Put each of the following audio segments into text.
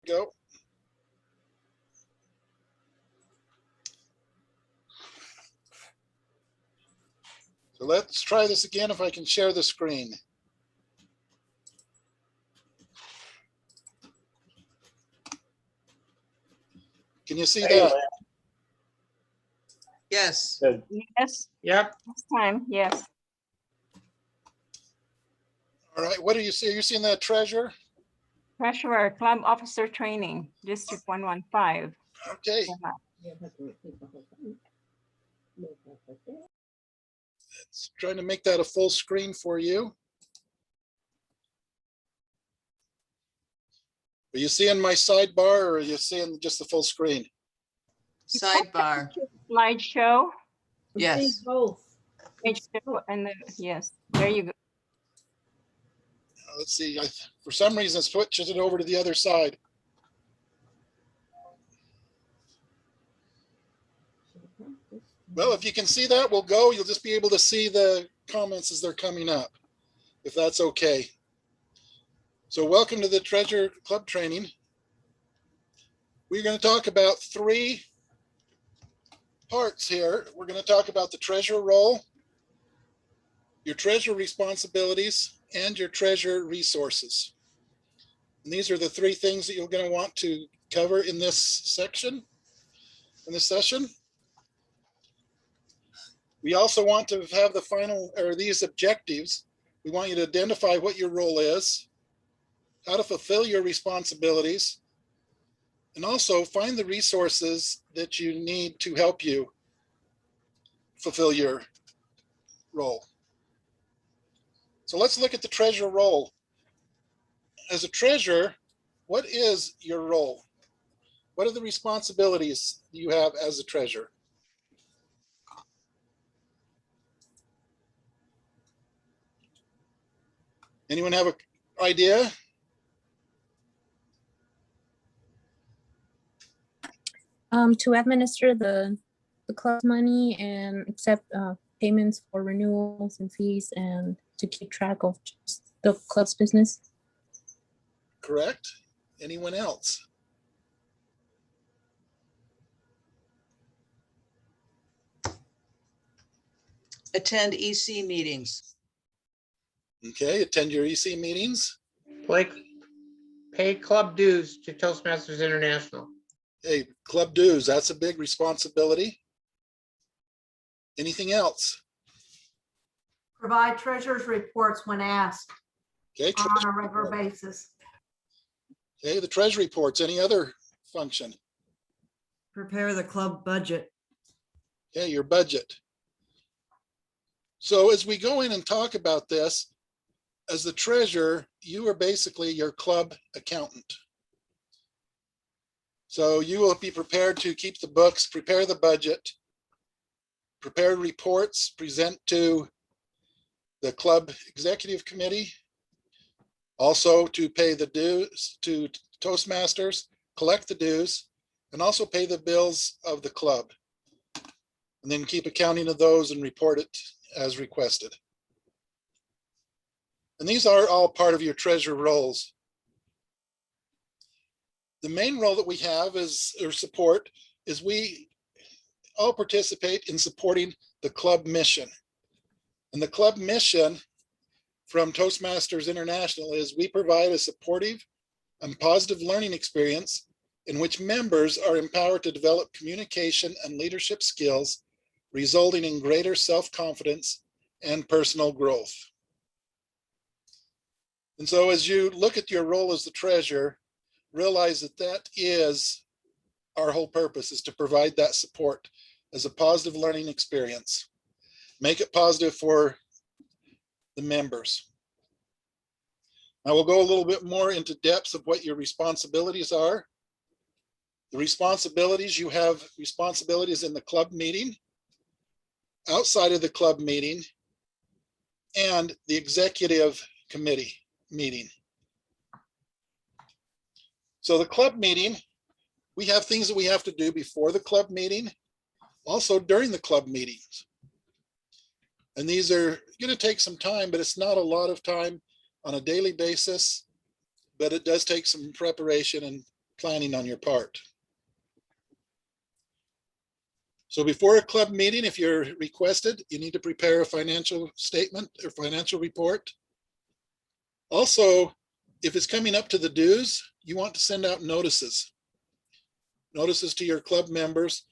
go. So let's try this again if I can share the screen. Can you see that? Yes. Yes. Yep. This time, yes. All right, what do you see? Are you seeing that, Treasurer? Treasurer, Club Officer Training, District 115. Okay. It's trying to make that a full screen for you. Are you seeing my sidebar or are you seeing just the full screen? Sidebar. Slideshow. Yes. Both. Slideshow, and then, yes, there you go. Let's see, for some reason it switches it over to the other side. Well, if you can see that, we'll go. You'll just be able to see the comments as they're coming up, if that's okay. So welcome to the Treasurer Club training. We're going to talk about 3 parts here. We're going to talk about the treasurer role, your treasurer responsibilities, and your treasurer resources. And these are the 3 things that you're going to want to cover in this section, in this session. We also want to have the final, or these objectives. We want you to identify what your role is, how to fulfill your responsibilities, and also find the resources that you need to help you fulfill your role. So let's look at the treasurer role. As a treasurer, what is your role? What are the responsibilities you have as a treasurer? Anyone have an idea? To administer the club money and accept payments for renewals and fees, and to keep track of just the club's business. Correct. Anyone else? Attend EC meetings. Okay, attend your EC meetings. Like pay club dues to Toastmasters International. Hey, club dues, that's a big responsibility. Anything else? Provide treasurer's reports when asked Okay, on a regular basis. okay, the treasury reports, any other function? Prepare the club budget. Okay, your budget. So as we go in and talk about this, as the treasurer, you are basically your club accountant. So you will be prepared to keep the books, prepare the budget, prepare reports, present to the club executive committee, also to pay the dues to Toastmasters, collect the dues, and also pay the bills of the club. And then keep accounting of those and report it as requested. And these are all part of your treasurer roles. The main role that we have is, or support, is we all participate in supporting the club mission. And the club mission from Toastmasters International is we provide a supportive and positive learning experience in which members are empowered to develop communication and leadership skills, resulting in greater self-confidence and personal growth. And so as you look at your role as the treasurer, realize that that is our whole purpose, is to provide that support as a positive learning experience. Make it positive for the members. Now we'll go a little bit more into depths of what your responsibilities are. The responsibilities, you have responsibilities in the club meeting, outside of the club meeting, and the executive committee meeting. So the club meeting, we have things that we have to do before the club meeting, also during the club meetings. And these are going to take some time, but it's not a lot of time on a daily basis, but it does take some preparation and planning on your part. So before a club meeting, if you're requested, you need to prepare a financial statement or financial report. Also, if it's coming up to the dues, you want to send out notices. Notices to your club members.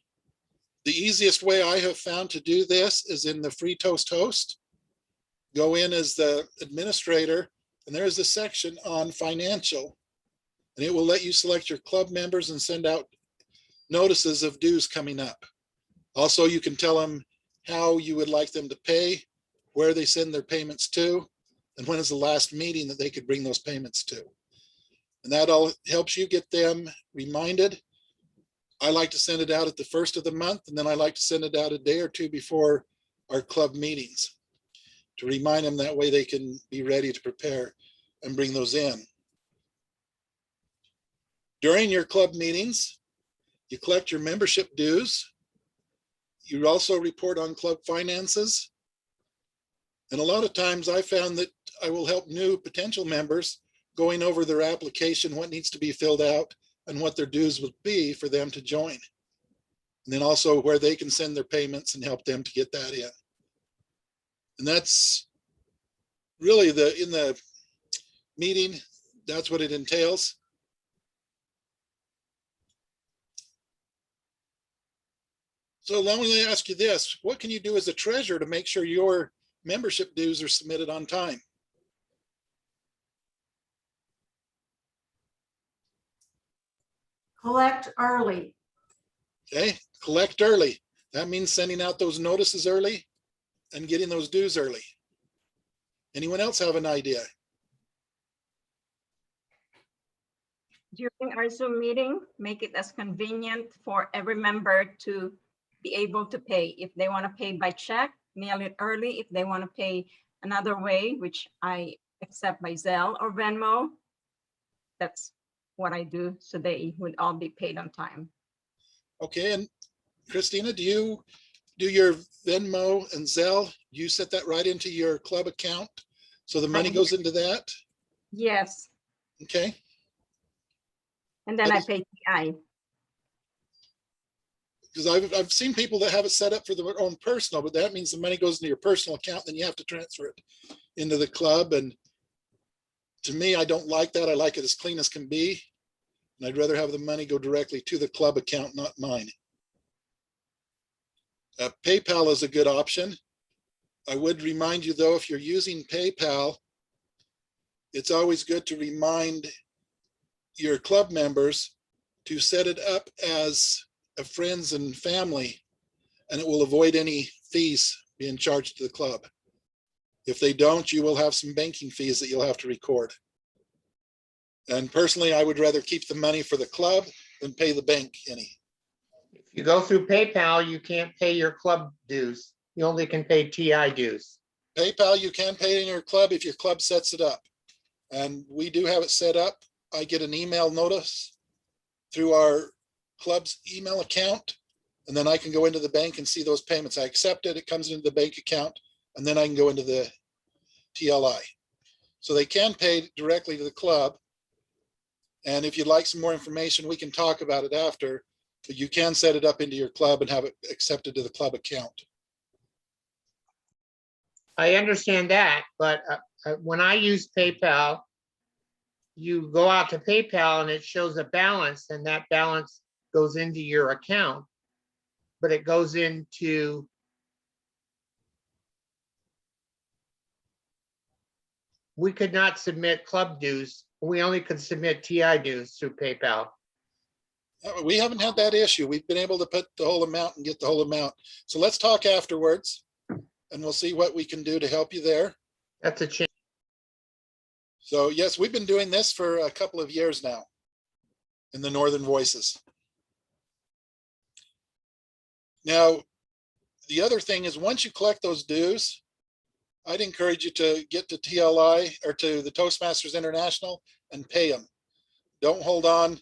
The easiest way I have found to do this is in the free toast host. Go in as the administrator, and there's a section on financial, and it will let you select your club members and send out notices of dues coming up. Also, you can tell them how you would like them to pay, where they send their payments to, and when is the last meeting that they could bring those payments to. And that all helps you get them reminded. I like to send it out at the first of the month, and then I like to send it out a day or two before our club meetings to remind them. That way they can be ready to prepare and bring those in. During your club meetings, you collect your membership dues. You also report on club finances. And a lot of times I found that I will help new potential members going over their application, what needs to be filled out, and what their dues would be for them to join. And then also where they can send their payments and help them to get that in. And that's really in the meeting, that's what it entails. So let me ask you this, what can you do as a treasurer to make sure your membership dues are submitted on time? Collect early. Okay, collect early. That means sending out those notices early and getting those dues early. Anyone else have an idea? During our Zoom meeting, make it as convenient for every member to be able to pay. If they want to pay by check, mail it early. If they want to pay another way, which I accept by Zelle or Venmo, that's what I do, so they would all be paid on time. Okay, and Christina, do you do your Venmo and Zelle? You set that right into your club account, so the money goes into that? Yes, Okay, and then I pay TI. because I've seen people that have it set up for their own personal, but that means the money goes into your personal account, then you have to transfer it into the club. And to me, I don't like that. I like it as clean as can be. And I'd rather have the money go directly to the club account, not mine. PayPal is a good option. I would remind you though, if you're using PayPal, it's always good to remind your club members to set it up as a friends and family, and it will avoid any fees being charged to the club. If they don't, you will have some banking fees that you'll have to record. And personally, I would rather keep the money for the club than pay the bank any. If you go through PayPal, you can't pay your club dues. You only can pay TI dues. PayPal, you can pay in your club if your club sets it up. And we do have it set up. I get an email notice through our club's email account, and then I can go into the bank and see those payments. I accept it, it comes into the bank account, and then I can go into the TLI. So they can pay directly to the club. And if you'd like some more information, we can talk about it after, but you can set it up into your club and have it accepted to the club account. I understand that, but when I use PayPal, you go out to PayPal and it shows a balance, and that balance goes into your account, but it goes into we could not submit club dues. We only could submit TI dues through PayPal. We haven't had that issue. We've been able to put the whole amount and get the whole amount. So let's talk afterwards, and we'll see what we can do to help you there. That's a change. So yes, we've been doing this for a couple of years now in the Northern Voices. Now, the other thing is once you collect those dues, I'd encourage you to get to TLI or to the Toastmasters International and pay them. Don't hold on.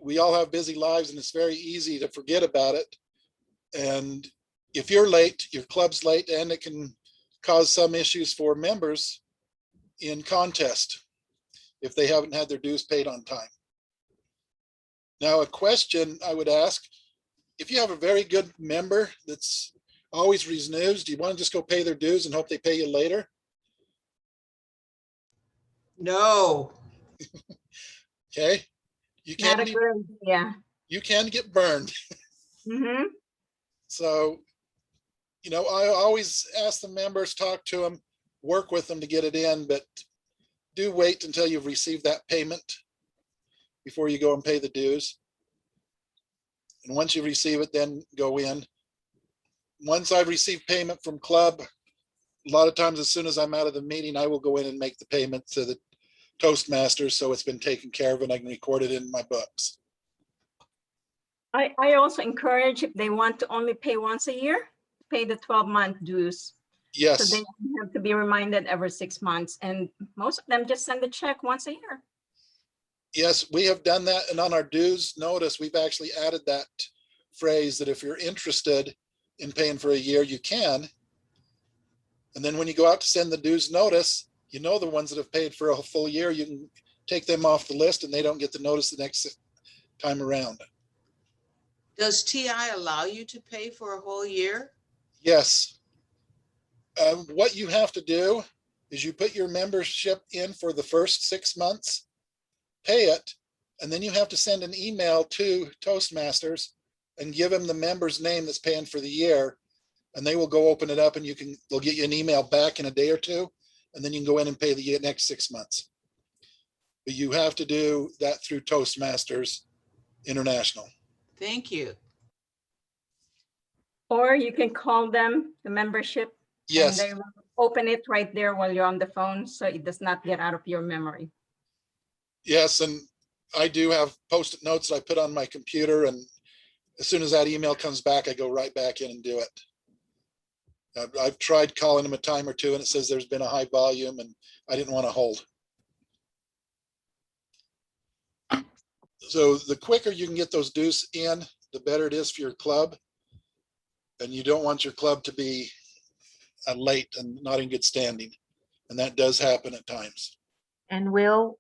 We all have busy lives and it's very easy to forget about it. And if you're late, your club's late, and it can cause some issues for members in contest if they haven't had their dues paid on time. Now, a question I would ask, if you have a very good member that's always renews, do you want to just go pay their dues and hope they pay you later? No, Okay. You Not a can, good idea. you can get burned. Mm-hmm. So, you know, I always ask the members, talk to them, work with them to get it in, but do wait until you've received that payment before you go and pay the dues. And once you receive it, then go in. Once I've received payment from club, a lot of times, as soon as I'm out of the meeting, I will go in and make the payment to the Toastmasters. So it's been taken care of and I can record it in my books. I also encourage, if they want to only pay once a year, pay the 12-month dues. So Yes, they don't have to be reminded every 6 months. And most of them just send a check once a year. yes, we have done that. And on our dues notice, we've actually added that phrase that if you're interested in paying for a year, you can. And then when you go out to send the dues notice, you know, the ones that have paid for a full year, you can take them off the list and they don't get the notice the next time around. does TI allow you to pay for a whole year? Yes. What you have to do is you put your membership in for the first 6 months, pay it, and then you have to send an email to Toastmasters and give them the member's name that's paying for the year. And they will go open it up and they'll get you an email back in a day or two. And then you can go in and pay the next 6 months. But you have to do that through Toastmasters International. Thank you. Or you can call them, the membership, and Yes, they will open it right there while you're on the phone, so it does not get out of your memory. yes. And I do have Post-it notes that I put on my computer. And as soon as that email comes back, I go right back in and do it. I've tried calling them a time or two and it says there's been a high volume and I didn't want to hold. So the quicker you can get those dues in, the better it is for your club. And you don't want your club to be late and not in good standing. And that does happen at times. And Will,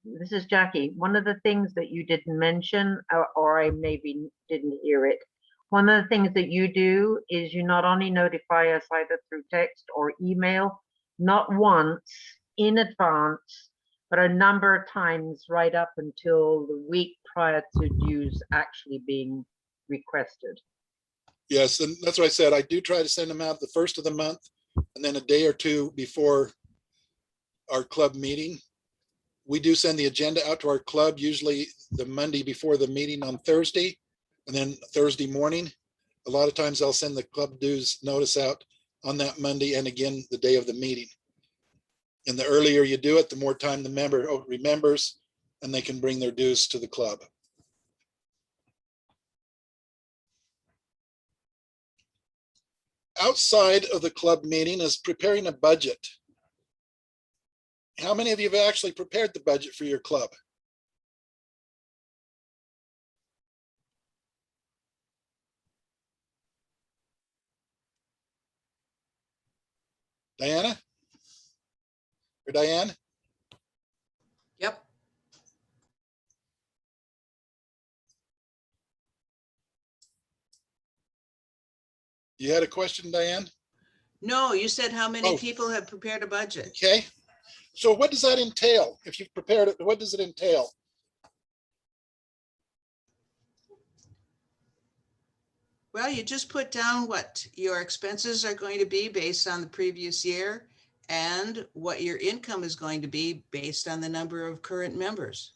this is Jackie. One of the things that you didn't mention, or I maybe didn't hear it, one of the things that you do is you not only notify us either through text or email, not once in advance, but a number of times right up until the week prior to dues actually being requested. Yes, and that's what I said. I do try to send them out the first of the month and then a day or two before our club meeting. We do send the agenda out to our club, usually the Monday before the meeting on Thursday, and then Thursday morning. A lot of times I'll send the club dues notice out on that Monday and again the day of the meeting. And the earlier you do it, the more time the member remembers and they can bring their dues to the club. Outside of the club meeting is preparing a budget. How many of you have actually prepared the budget for your club? Diana? Or Diane? Yep. You had a question, Diane? No, you said how many Oh. people have prepared a budget? Okay. So what does that entail? If you've prepared it, what does it entail? Well, you just put down what your expenses are going to be based on the previous year and what your income is going to be based on the number of current members.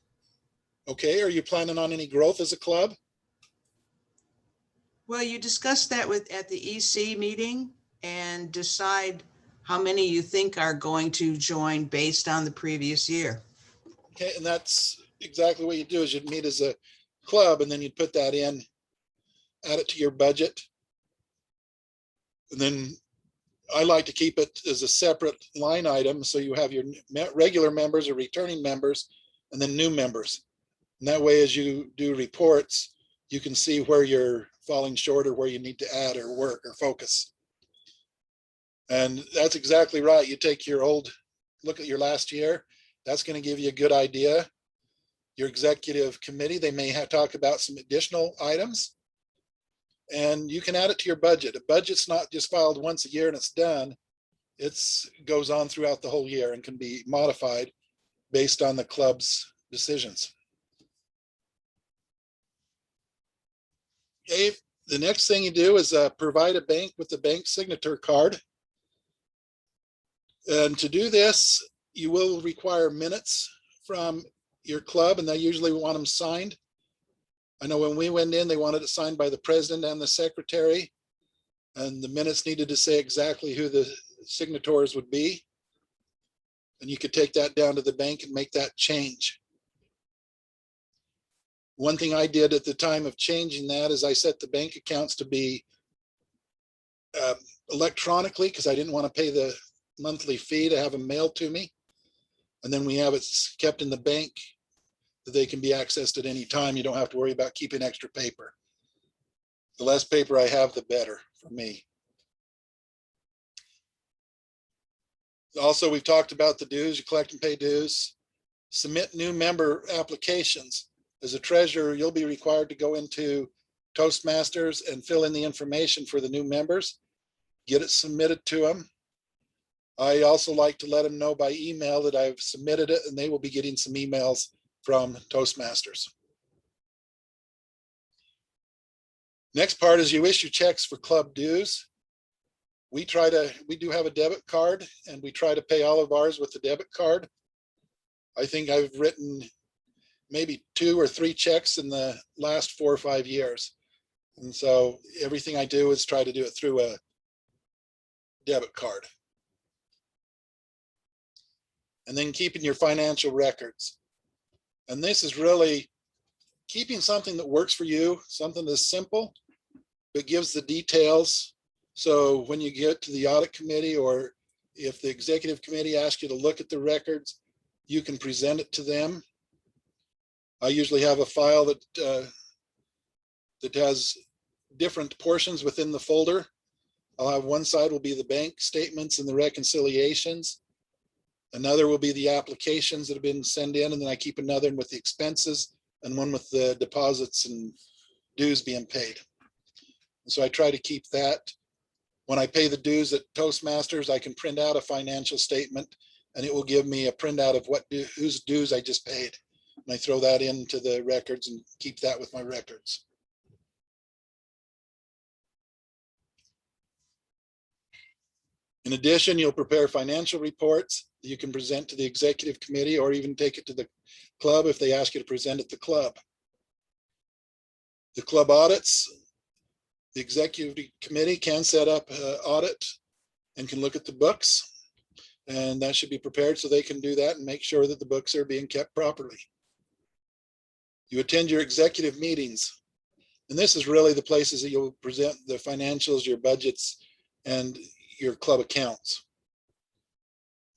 Okay, are you planning on any growth as a club? Well, you discuss that at the EC meeting and decide how many you think are going to join based on the previous year. Okay, and that's exactly what you do is you'd meet as a club and then you'd put that in, add it to your budget. And then I like to keep it as a separate line item. So you have your regular members or returning members and then new members. And that way, as you do reports, you can see where you're falling short or where you need to add or work or focus. And that's exactly right. You take your look at your last year. That's going to give you a good idea. your executive committee. They may talk about some additional items. And you can add it to your budget. A budget's not just filed once a year and it's done. It goes on throughout the whole year and can be modified based on the club's decisions. Okay, the next thing you do is provide a bank with the bank signature card. And to do this, you will require minutes from your club, and they usually want them signed. I know when we went in, they wanted it signed by the president and the secretary, and the minutes needed to say exactly who the signatories would be. And you could take that down to the bank and make that change. One thing I did at the time of changing that is I set the bank accounts to be electronically, because I didn't want to pay the monthly fee to have them mailed to me. And then we have it kept in the bank that they can be accessed at any time. You don't have to worry about keeping extra paper. The less paper I have, the better for me. Also, we've talked about the dues. You collect and pay dues. Submit new member applications. As a treasurer, you'll be required to go into Toastmasters and fill in the information for the new members. Get it submitted to them. I also like to let them know by email that I've submitted it, and they will be getting some emails from Toastmasters. Next part is you issue checks for club dues. We do have a debit card, and we try to pay all of ours with the debit card. I think I've written maybe 2 or 3 checks in the last 4 or 5 years. And so everything I do is try to do it through a debit card. And then keeping your financial records. And this is really keeping something that works for you, something that's simple, but gives the details. So when you get to the audit committee, or if the executive committee asks you to look at the records, you can present it to them. I usually have a file that has different portions within the folder. I'll have one side will be the bank statements and the reconciliations. Another will be the applications that have been sent in, and then I keep another with the expenses and one with the deposits and dues being paid. And so I try to keep that. When I pay the dues at Toastmasters, I can print out a financial statement, and it will give me a printout of whose dues I just paid. And I throw that into the records and keep that with my records. In addition, you'll prepare financial reports that you can present to the executive committee, or even take it to the club if they ask you to present at the club. The club audits, the executive committee can set up an audit and can look at the books, and that should be prepared so they can do that and make sure that the books are being kept properly. You attend your executive meetings, and this is really the places that you'll present the financials, your budgets, and your club accounts.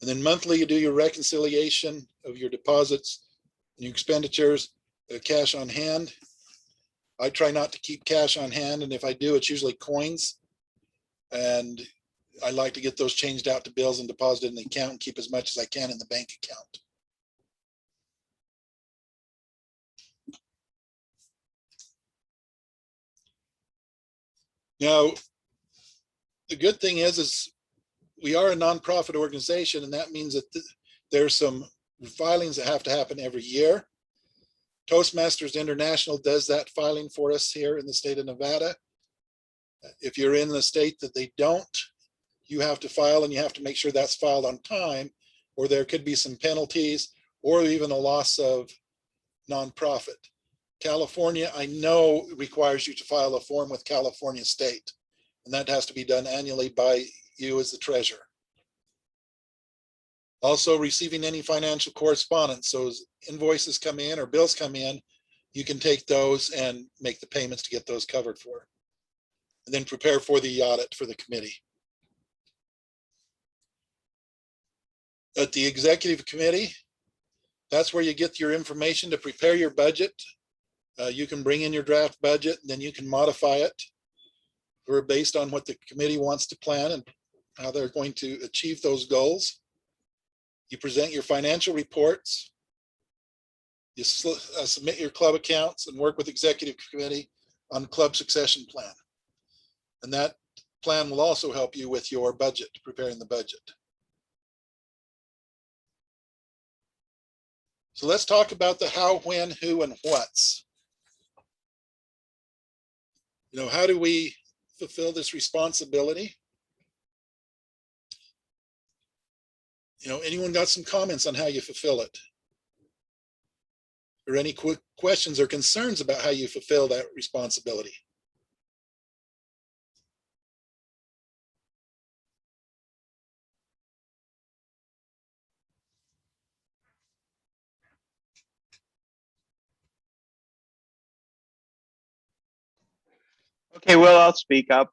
And then monthly, you do your reconciliation of your deposits and your expenditures, cash on hand. I try not to keep cash on hand, and if I do, it's usually coins. And I like to get those changed out to bills and deposited in the account and keep as much as I can in the bank account. Now, the good thing is we are a nonprofit organization, and that means that there's some filings that have to happen every year. Toastmasters International does that filing for us here in the state of Nevada. If you're in the state that they don't, you have to file, and you have to make sure that's filed on time, or there could be some penalties or even a loss of nonprofit. California, I know, requires you to file a form with California State, and that has to be done annually by you as the treasurer. Also, receiving any financial correspondence. So as invoices come in or bills come in, you can take those and make the payments to get those covered for. And then prepare for the audit for the committee. At the executive committee, that's where you get your information to prepare your budget. You can bring in your draft budget, and then you can modify it based on what the committee wants to plan and how they're going to achieve those goals. You present your financial reports. You submit your club accounts and work with executive committee on club succession plan. And that plan will also help you with your budget, preparing the budget. So let's talk about the how, when, who, and what's. You know, how do we fulfill this responsibility? You know, anyone got some comments on how you fulfill it? Or any quick questions or concerns about how you fulfill that responsibility? Okay, well, I'll speak up.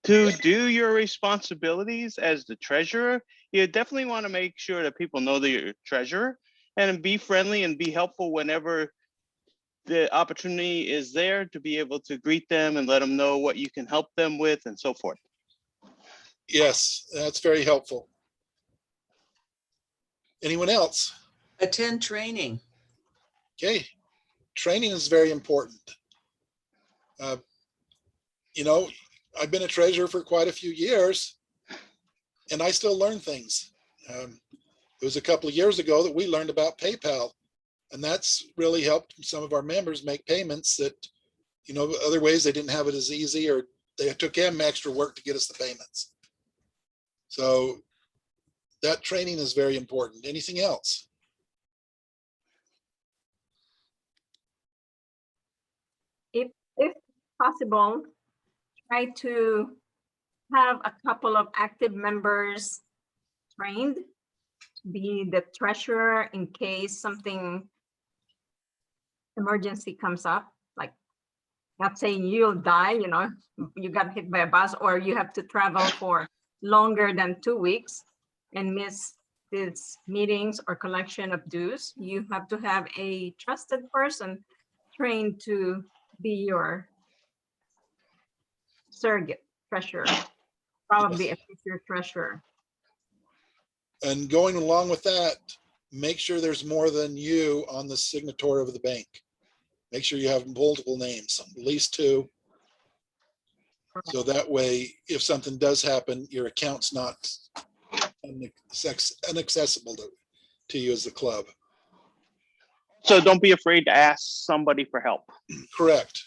To do your responsibilities as the treasurer, you definitely want to make sure that people know that you're a treasurer, and be friendly and be helpful whenever the opportunity is there to be able to greet them and let them know what you can help them with and so forth. Yes, that's very helpful. Anyone else? Attend training. Okay, training is very important. You know, I've been a treasurer for quite a few years, and I still learn things. It was a couple of years ago that we learned about PayPal, and that's really helped some of our members make payments that, you know, other ways they didn't have it as easy, or they took them extra work to get us the payments. So that training is very important. Anything else? If possible, try to have a couple of active members trained to be the treasurer in case something emergency comes up, like not saying you'll die, you know, you got hit by a bus, or you have to travel for longer than 2 weeks and miss these meetings or collection of dues. You have to have a trusted person trained to be your surrogate treasurer, probably a future treasurer. And going along with that, make sure there's more than you on the signature of the bank. Make sure you have multiple names, at least 2. So that way, if something does happen, your account's not inaccessible to you as the club. So don't be afraid to ask somebody for help. Correct.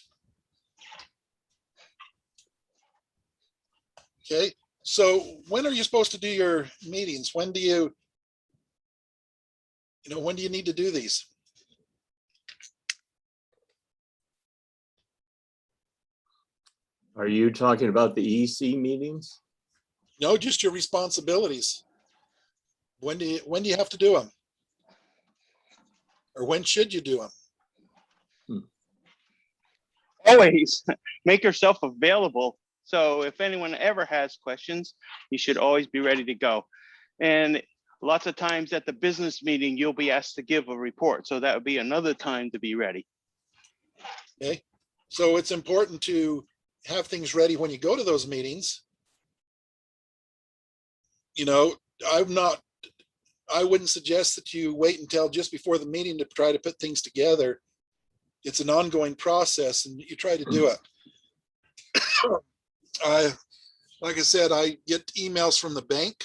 Okay, so when are you supposed to do your meetings? When do you need to do these? Are you talking about the EC meetings? No, just your responsibilities. When do you have to do them? Or when should you do them? Always make yourself available. So if anyone ever has questions, you should always be ready to go. And lots of times at the business meeting, you'll be asked to give a report. So that would be another time to be ready. Okay, so it's important to have things ready when you go to those meetings. You know, I wouldn't suggest that you wait until just before the meeting to try to put things together. It's an ongoing process, and you try to do it. Like I said, I get emails from the bank.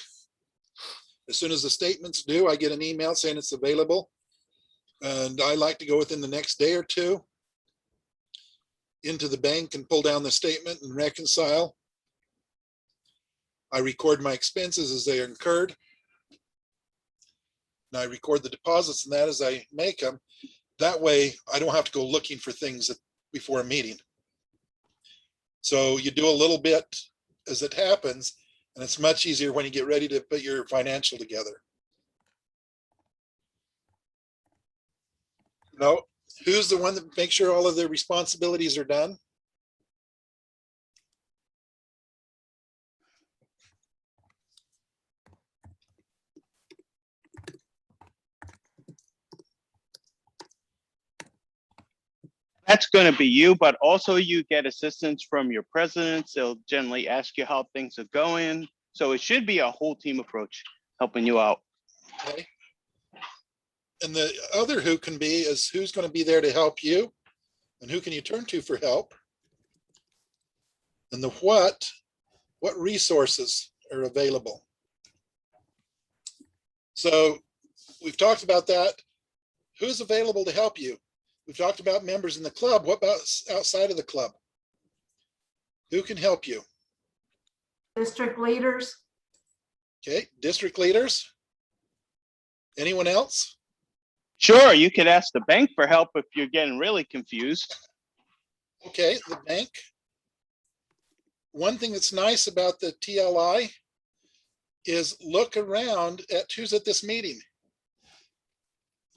As soon as the statement's due, I get an email saying it's available. And I like to go within the next day or 2 into the bank and pull down the statement and reconcile. I record my expenses as they are incurred. And I record the deposits and that as I make them. That way, I don't have to go looking for things before a meeting. So you do a little bit as it happens, and it's much easier when you get ready to put your financial together. No, who's the one that makes sure all of the responsibilities are done? That's going to be you, but also you get assistance from your presidents. They'll generally ask you how things are going. So it should be a whole team approach helping you out. Okay. And the other who can be is who's going to be there to help you and who can you turn to for help. And the what resources are available. So we've talked about that. Who's available to help you? We've talked about members in the club. What about outside of the club? Who can help you? District leaders, Okay, district leaders. Anyone else? Sure, you could ask the bank for help if you're getting really confused. Okay, the bank. One thing that's nice about the TLI is look around at who's at this meeting.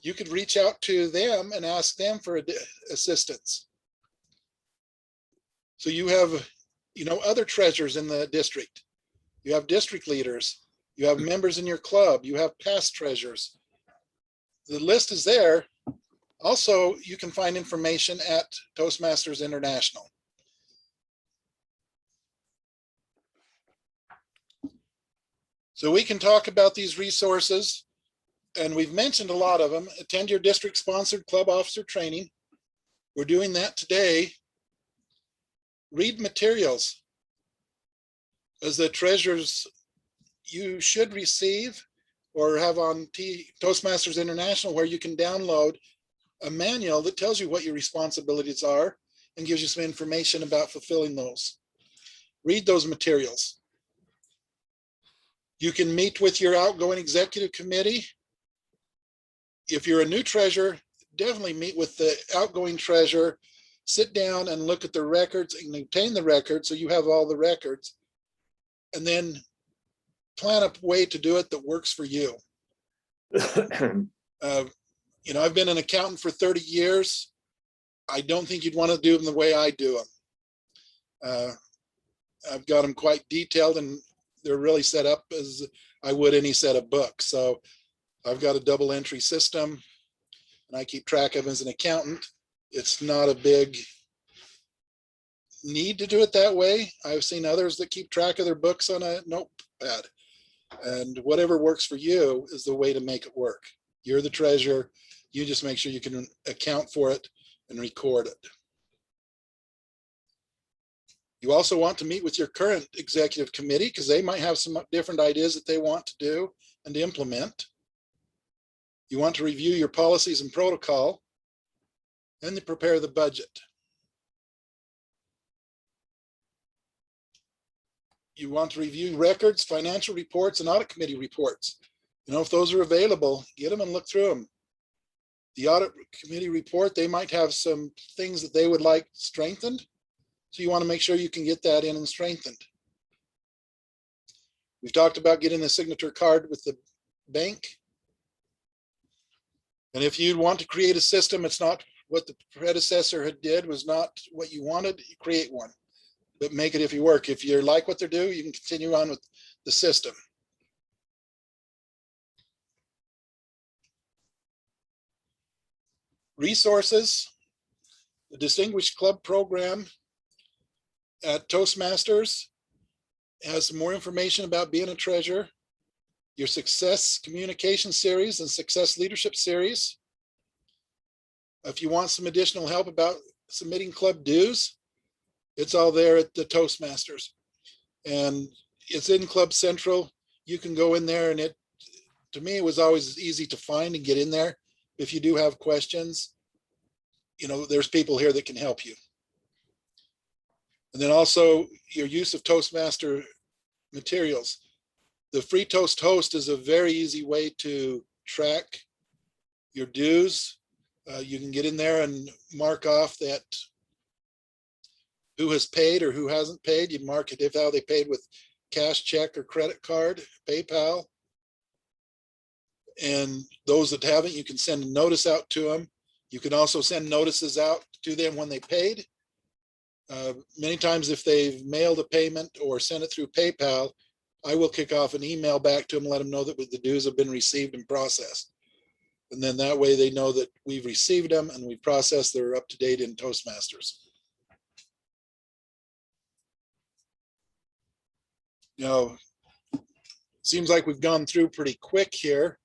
You could reach out to them and ask them for assistance. So you have, other treasurers in the district. You have district leaders. You have members in your club. You have past treasurers. The list is there. Also, you can find information at Toastmasters International. So we can talk about these resources, and we've mentioned a lot of them. Attend your district-sponsored club officer training. We're doing that today. Read materials. As the treasurers, you should receive or have on Toastmasters International, where you can download a manual that tells you what your responsibilities are and gives you some information about fulfilling those. Read those materials. You can meet with your outgoing executive committee. If you're a new treasurer, definitely meet with the outgoing treasurer, sit down and look at the records and obtain the records so you have all the records, and then plan a way to do it that works for you. I've been an accountant for 30 years. I don't think you'd want to do them the way I do them. I've got them quite detailed, and they're really set up as I would any set of books. So I've got a double entry system, and I keep track of them as an accountant. It's not a big need to do it that way. I've seen others that keep track of their books on a notepad, and whatever works for you is the way to make it work. You're the treasurer. You just make sure you can account for it and record it. You also want to meet with your current executive committee because they might have some different ideas that they want to do and implement. You want to review your policies and protocol, and then prepare the budget. You want to review records, financial reports, and audit committee reports. If those are available, get them and look through them. The audit committee report, they might have some things that they would like strengthened. So you want to make sure you can get that in and strengthened. We've talked about getting the signature card with the bank. And if you want to create a system, it's not what the predecessor had did, was not what you wanted, you create one. But make it if you work. If you like what they're doing, you can continue on with the system. Resources, the Distinguished Club Program at Toastmasters has some more information about being a treasurer, your Success Communication Series and Success Leadership Series. If you want some additional help about submitting club dues, it's all there at the Toastmasters. And it's in Club Central. You can go in there, and to me, it was always easy to find and get in there. If you do have questions, there's people here that can help you. And then also your use of Toastmaster materials. The Free Toast Host is a very easy way to track your dues. You can get in there and mark off that who has paid or who hasn't paid. You mark it if how they paid with cash, check, or credit card, PayPal. And those that haven't, you can send a notice out to them. You can also send notices out to them when they paid. Many times if they've mailed a payment or sent it through PayPal, I will kick off an email back to them, let them know that the dues have been received and processed. And then that way they know that we've received them and we've processed, they're up to date in Toastmasters. Seems like we've gone through pretty quick here.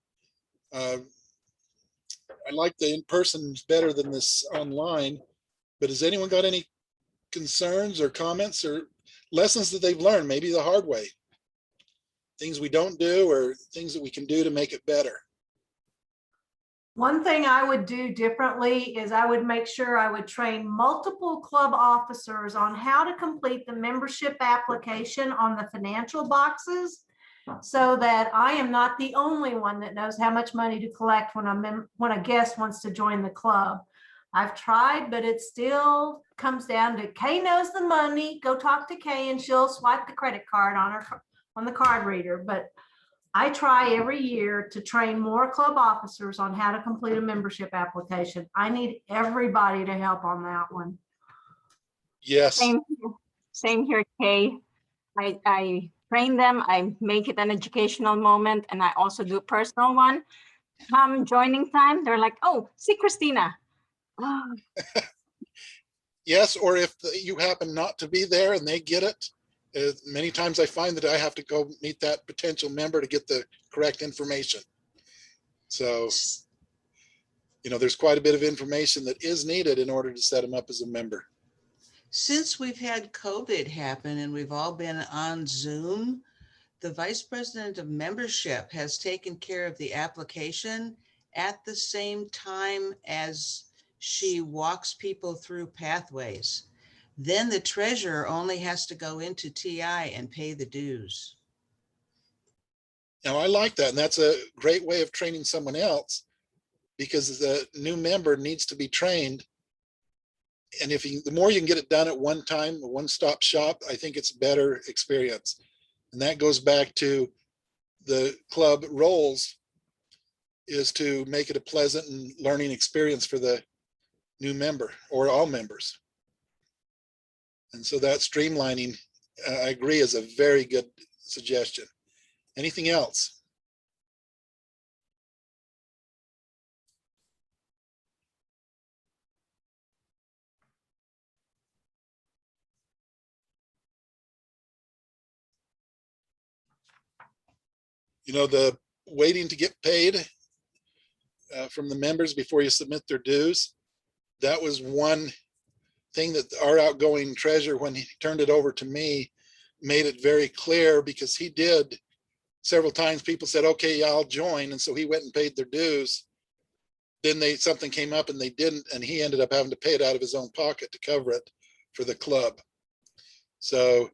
I like the in-person better than this online, but has anyone got any concerns or comments or lessons that they've learned, maybe the hard way? Things we don't do or things that we can do to make it better? One thing I would do differently is I would make sure I would train multiple club officers on how to complete the membership application on the financial boxes, so that I am not the only one that knows how much money to collect when a guest wants to join the club. I've tried, but it still comes down to Kay knows the money. Go talk to Kay and she'll swipe the credit card on the card reader. But I try every year to train more club officers on how to complete a membership application. I need everybody to help on that one. Yes. Same here, Kay. I train them, I make it an educational moment, and I also do personal one. Come joining time, they're like, oh, see Christina. Oh, Yes, or if you happen not to be there and they get it, many times I find that I have to go meet that potential member to get the correct information. So, there's quite a bit of information that is needed in order to set them up as a member. Since we've had COVID happen and we've all been on Zoom, the Vice President of Membership has taken care of the application at the same time as she walks people through pathways. Then the treasurer only has to go into TI and pay the dues. Now, I like that, and that's a great way of training someone else, because the new member needs to be trained. And the more you can get it done at one time, a one-stop shop, I think it's a better experience. And that goes back to the club roles, is to make it a pleasant and learning experience for the new member or all members. And so that streamlining, I agree, is a very good suggestion. Anything else? The waiting to get paid from the members before you submit their dues, that was one thing that our outgoing treasurer, when he turned it over to me, made it very clear, because he did several times. People said, okay, yeah, I'll join. And so he went and paid their dues. Then something came up and they didn't, and he ended up having to pay it out of his own pocket to cover it for the club. So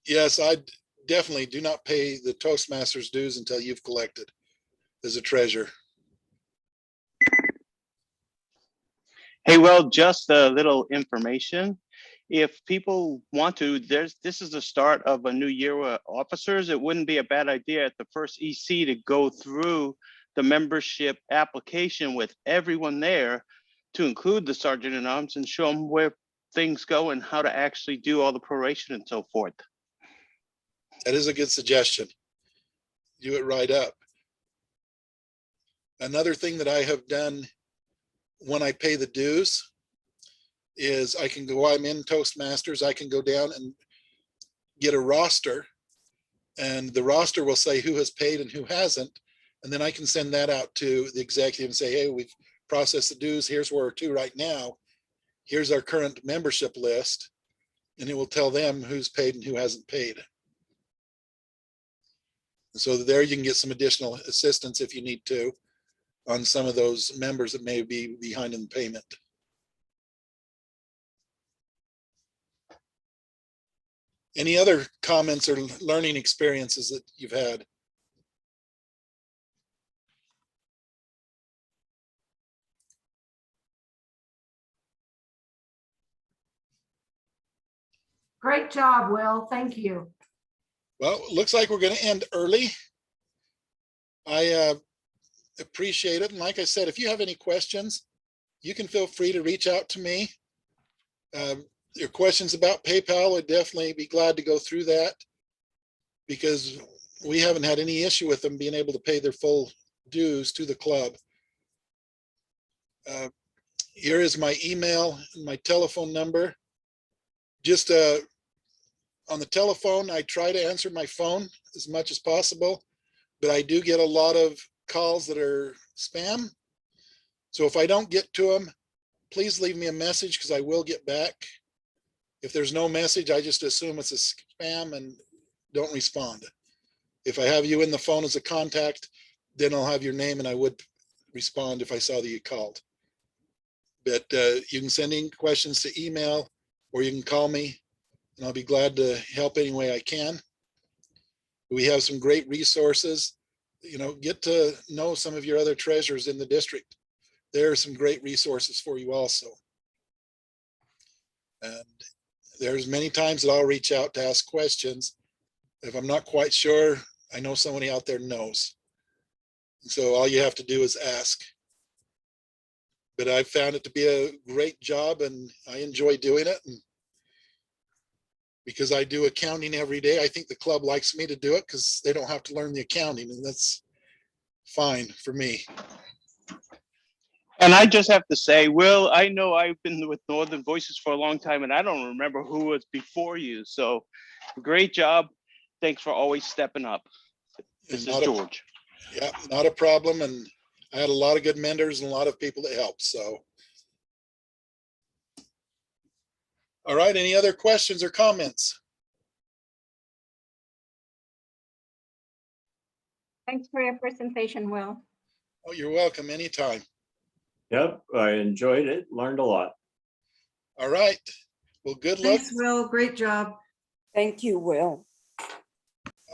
yes, I definitely do not pay the Toastmasters dues until you've collected as a treasurer. Hey, well, just a little information. If people want to, this is the start of a new year with officers. It wouldn't be a bad idea at the first EC to go through the membership application with everyone there, to include the sergeant at arms, and show them where things go and how to actually do all the proration and so forth. That is a good suggestion. Do it right up. Another thing that I have done when I pay the dues is I'm in Toastmasters, I can go down and get a roster, and the roster will say who has paid and who hasn't. And then I can send that out to the executive and say, hey, we've processed the dues. Here's where we're to right now. Here's our current membership list. And it will tell them who's paid and who hasn't paid. And so there you can get some additional assistance if you need to on some of those members that may be behind in the payment. Any other comments or learning experiences that you've had? Great job, Will. Thank you. Well, it looks like we're going to end early. I appreciate it. And like I said, if you have any questions, you can feel free to reach out to me. Your questions about PayPal, would definitely be glad to go through that, because we haven't had any issue with them being able to pay their full dues to the club. Here is my email and my telephone number. Just on the telephone, I try to answer my phone as much as possible, but I do get a lot of calls that are spam. So if I don't get to them, please leave me a message because I will get back. If there's no message, I just assume it's a spam and don't respond. If I have you in the phone as a contact, then I'll have your name and I would respond if I saw that you called. But you can send in questions to email or you can call me and I'll be glad to help any way I can. We have some great resources. You know, get to know some of your other treasurers in the district. There are some great resources for you also. And there's many times that I'll reach out to ask questions. If I'm not quite sure, I know somebody out there knows. And so all you have to do is ask. But I've found it to be a great job and I enjoy doing it. And because I do accounting every day, I think the club likes me to do it because they don't have to learn the accounting, and that's fine for me. And I just have to say, Will, I know I've been with Northern Voices for a long time and I don't remember who was before you. So great job. Thanks for always stepping up. This is George. Yeah, not a problem. And I had a lot of good mentors and a lot of people that helped. So. All right, any other questions or comments? Thanks for your presentation, Will. Oh, you're welcome anytime. Yep, I enjoyed it, learned a lot. All right, well, good luck. Thanks, Will. Great job. Thank you, Will.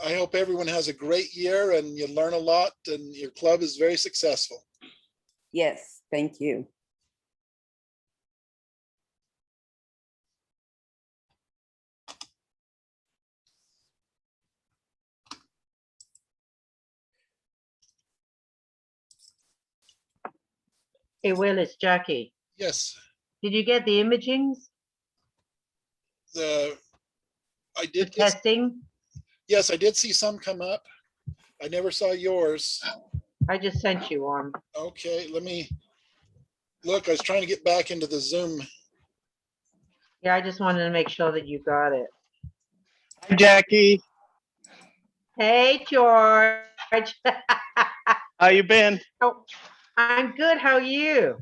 I hope everyone has a great year and you learn a lot and your club is very successful. Yes, thank you. Hey, Will, it's Jackie. Yes, Did you get the imagings, I the did. testing? Yes, I did see some come up. I never saw yours. I just sent you one. Okay, let me look. I was trying to get back into the Zoom. Yeah, I just wanted to make sure that you got it. Hi, Jackie. Hey, George. How you been? Oh, I'm good. How are you?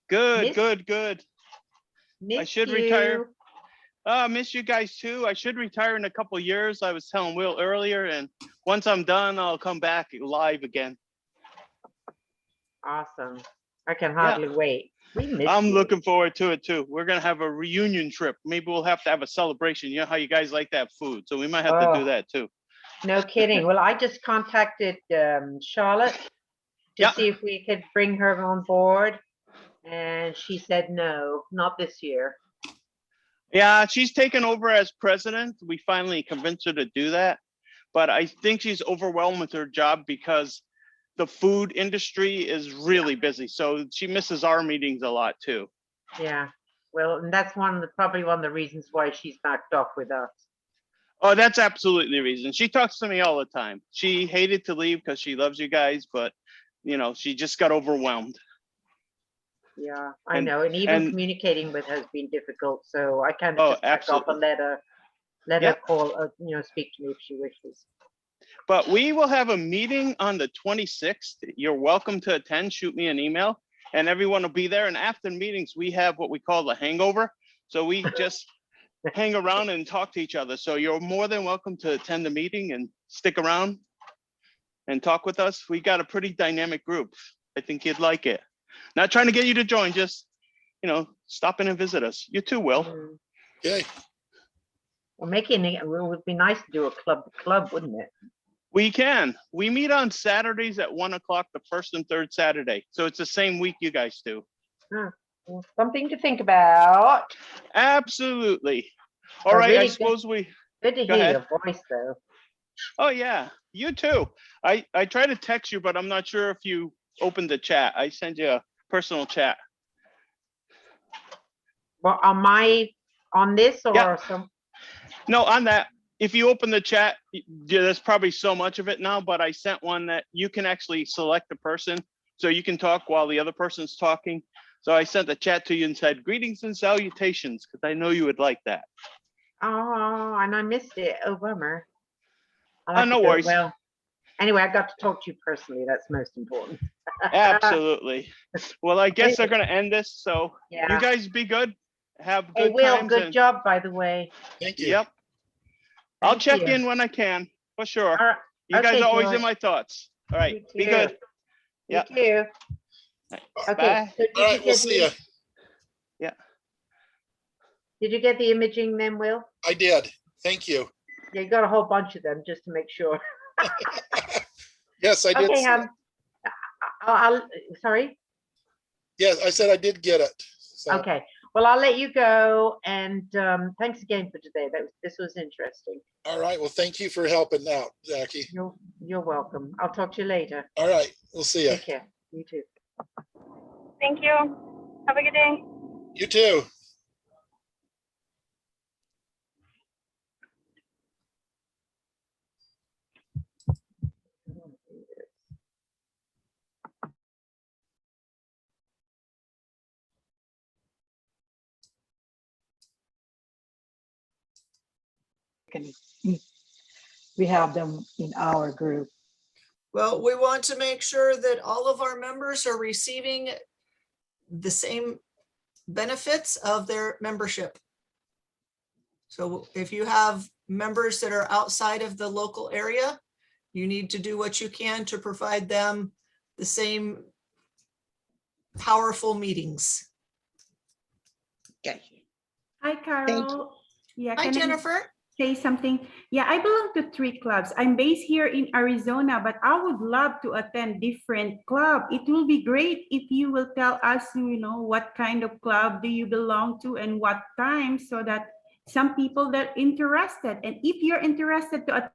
Good, good. Miss should you. retire. Miss you guys too. I should retire in a couple of years. I was telling Will earlier, and once I'm done, I'll come back live again. Awesome. I can hardly wait. We miss I'm you. looking forward to it too. We're gonna have a reunion trip. Maybe we'll have to have a celebration. You know how you guys like to have food, so we might have to do that too. No kidding. Well, I just contacted Charlotte to see if we could bring her on board, and she said no, not this year. Yeah, she's taken over as president. We finally convinced her to do that, but I think she's overwhelmed with her job because the food industry is really busy. So she misses our meetings a lot too. Yeah. Well, and that's probably one of the reasons why she's backed off with us. Oh, that's absolutely the reason. She talks to me all the time. She hated to leave because she loves you guys, but you know, she just got overwhelmed. Yeah, I know. And even communicating with her has been difficult. So I kind of just backed off and let her call, speak to me if she wishes. But we will have a meeting on the 26th. You're welcome to attend. Shoot me an email and everyone will be there. And after meetings, we have what we call the hangover. So we just hang around and talk to each other. So you're more than welcome to attend the meeting and stick around and talk with us. We got a pretty dynamic group. I think you'd like it. Not trying to get you to join, just, stop in and visit us. You too, Will. Okay. Well, it would be nice to do a club, wouldn't it? We can. We meet on Saturdays at 1 o'clock, the first and third Saturday. So it's the same week you guys do. Well, something to think about. Absolutely. All right. Really I suppose good to hear your voice, though. Oh, yeah. You too. I tried to text you, but I'm not sure if you opened the chat. I sent you a personal chat. Well, on this or some? No, on that. If you open the chat, there's probably so much of it now, but I sent one that you can actually select a person so you can talk while the other person's talking. So I sent the chat to you and said, greetings and salutations, because I know you would like that. Oh, and I missed it. Oh, bummer. No worries. Well, Anyway, I got to talk to you personally. That's most important. Absolutely. Well, I guess they're gonna end this, so you Yeah. guys be good. Have Hey, good Will, times good and job, by the way. Thank you. yep. I'll Thank check you. in when I can, for sure. All right. You guys Okay, are always in George. my thoughts. All You right, be too. good. You Yeah. too. Okay. Bye. So All right, we'll see you. Did you get the imaging then, Will? I did. Thank you. Yeah, you got a whole bunch of them just to make sure. Yes, I did. Okay, see it. sorry. Yes, I said I did get it. So, Okay. Well, I'll let you go. And thanks again for today. This was interesting. all right. Well, thank you for helping out, Jackie. You're welcome. I'll talk to you later. All right. We'll see you. Take care. You too. Thank you. Have a good day. You too. We have them in our group. Well, we want to make sure that all of our members are receiving the same benefits of their membership. So if you have members that are outside of the local area, you need to do what you can to provide them the same powerful meetings. Okay. Hi, Carol. Yeah, Hi, can I Jennifer. say something? Yeah, I belong to 3 clubs. I'm based here in Arizona, but I would love to attend different club. It will be great if you will tell us, what kind of club do you belong to and what time, so that some people that are interested. And if you're interested to attend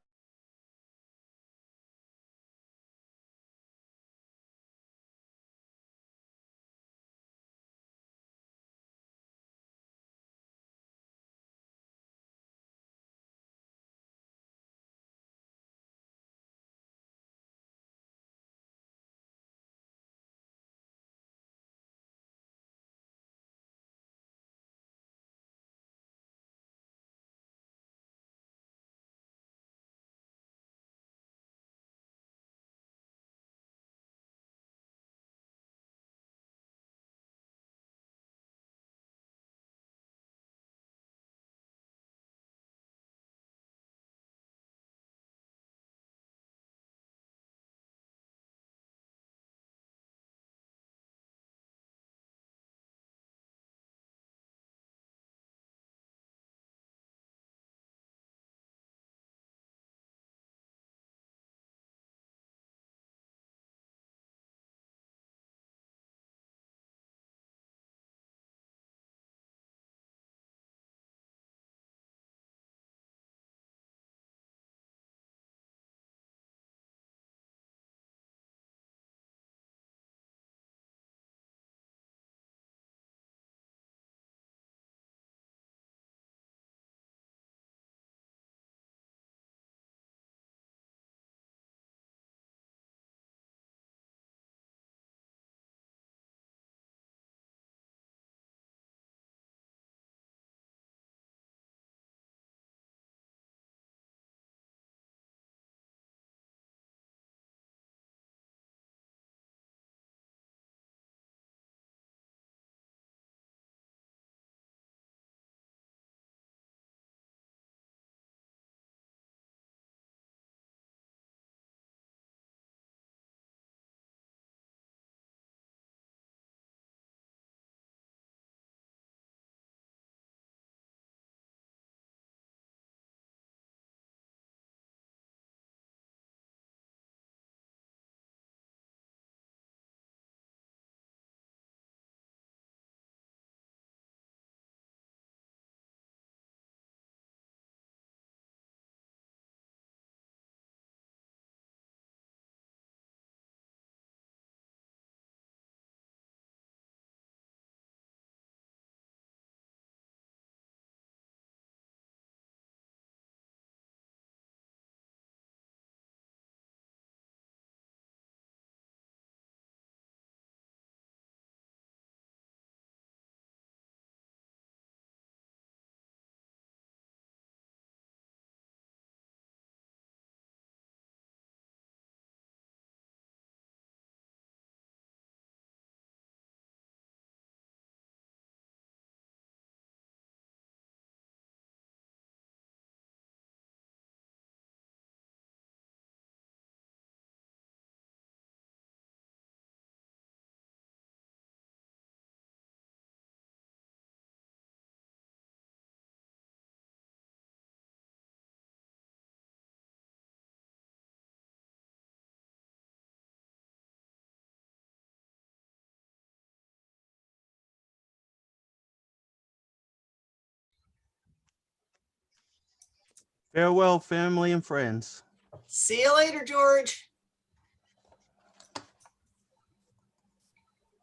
Farewell, family and friends. See you later, George.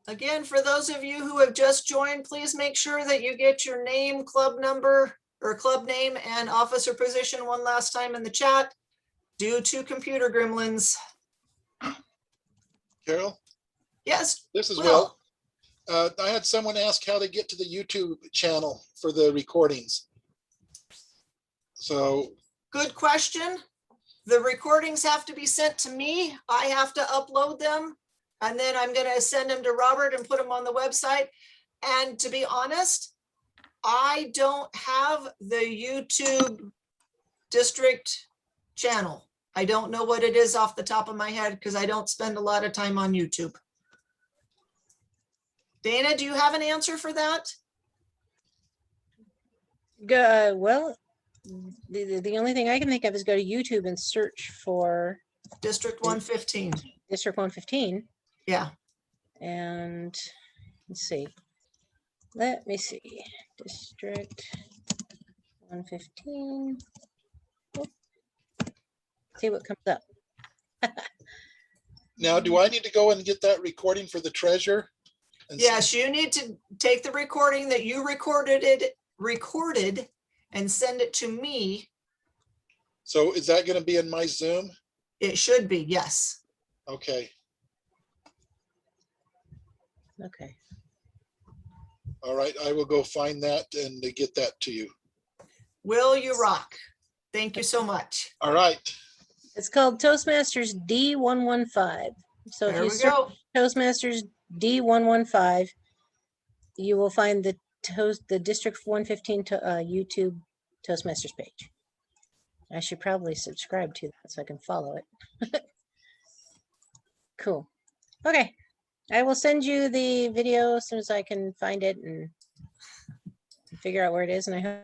Again, for those of you who have just joined, please make sure that you get your name, club number, or club name and officer position one last time in the chat due to computer gremlins. Carol, Yes. this is Will. I had someone ask how to get to the YouTube channel for the recordings. So. Good question. The recordings have to be sent to me. I have to upload them. And then I'm going to send them to Robert and put them on the website. And to be honest, I don't have the YouTube district channel. I don't know what it is off the top of my head because I don't spend a lot of time on YouTube. Dana, do you have an answer for that? Well, the only thing I can think of is go to YouTube and search for District 115. District 115. Yeah. And let's see. Let me see. District 115. Oh. See what comes up. Now, do I need to go and get that recording for the treasurer? Yes, you need to take the recording that you recorded and send it to me. So is that going to be in my Zoom? It should be, yes. Okay. Okay. All right, I will go find that and get that to you. Will, you rock. Thank you so much. All right. It's called Toastmasters D115. So if There you we search go. Toastmasters D115, you will find the District 115 YouTube Toastmasters page. I should probably subscribe to that so I can follow it. Cool. Okay. I will send you the video as soon as I can find it and figure out where it is. And I hope